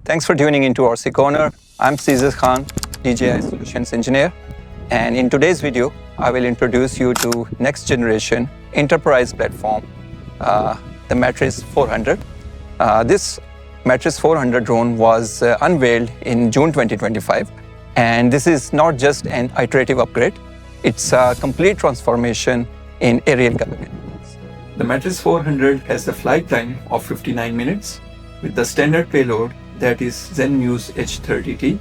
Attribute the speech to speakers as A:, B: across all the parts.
A: Thanks for tuning into RC Corner. I'm Cesar Khan, DJI Solutions Engineer. And in today's video, I will introduce you to next generation enterprise platform, the Matrice 400. This Matrice 400 drone was unveiled in June 2025. And this is not just an iterative upgrade, it's a complete transformation in aerial capabilities. The Matrice 400 has a flight time of 59 minutes with the standard payload that is Zenmuse H30T,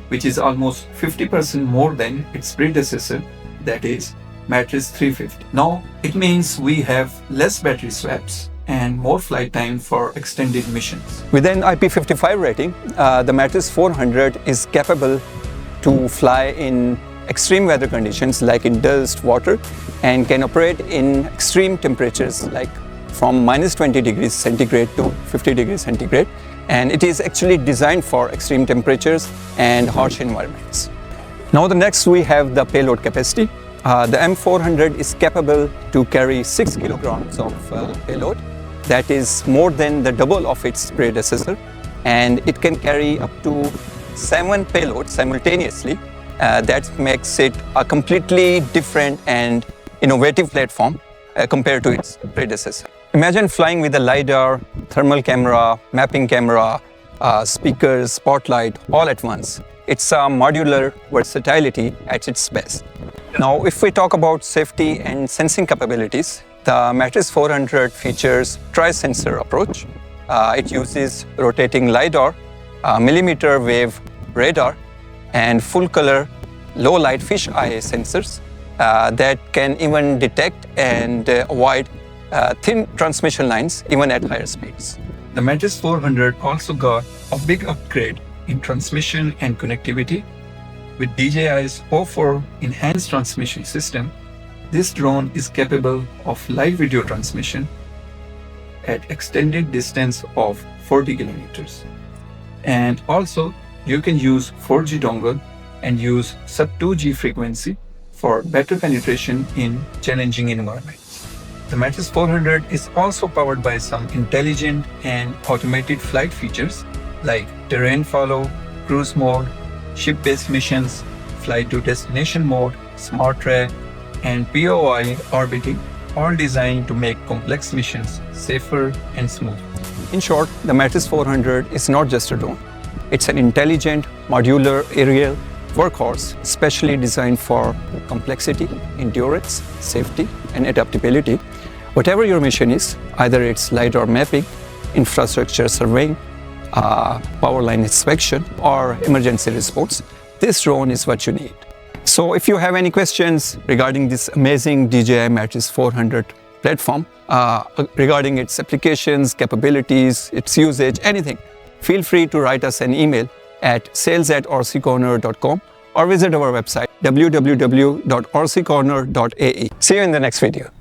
A: which is almost 50% more than its predecessor, that is Matrice 350. Now, it means we have less battery swaps and more flight time for extended missions. With an IP55 rating, the Matrice 400 is capable to fly in extreme weather conditions like in dust, water, and can operate in extreme temperatures like from minus 20 degrees centigrade to 50 degrees centigrade. And it is actually designed for extreme temperatures and harsh environments. Now the next we have the payload capacity. The M400 is capable to carry 6 kilograms of payload. That is more than the double of its predecessor. And it can carry up to 7 payloads simultaneously. That makes it a completely different and innovative platform compared to its predecessor. Imagine flying with a LiDAR, thermal camera, mapping camera, speakers, spotlight, all at once. It's a modular versatility at its best. Now, if we talk about safety and sensing capabilities, the Matrice 400 features tri-sensor approach. It uses rotating LiDAR, mmWave radar, and full-color, low-light fisheye sensors that can even detect and avoid thin transmission lines even at higher speeds. The Matrice 400 also got a big upgrade in transmission and connectivity. With DJI's O4 enhanced transmission system, this drone is capable of live video transmission at extended distance of 40 kilometers. And also, you can use 4G dongle and use sub 2G frequency for better penetration in challenging environments. The Matrice 400 is also powered by some intelligent and automated flight features like terrain follow, cruise mode, ship-based missions, flight to destination mode, smart track, and POI orbiting, all designed to make complex missions safer and smooth. In short, the Matrice 400 is not just a drone. It's an intelligent, modular aerial workhorse specially designed for complexity, endurance, safety, and adaptability. Whatever your mission is, either it's LiDAR mapping, infrastructure surveying, power line inspection, or emergency response, this drone is what you need. So if you have any questions regarding this amazing DJI Matrice 400 platform, regarding its applications, capabilities, its usage, anything, feel free to write us an email at sales@rccorner.com or visit our website www.rccorner.ae. See you in the next video.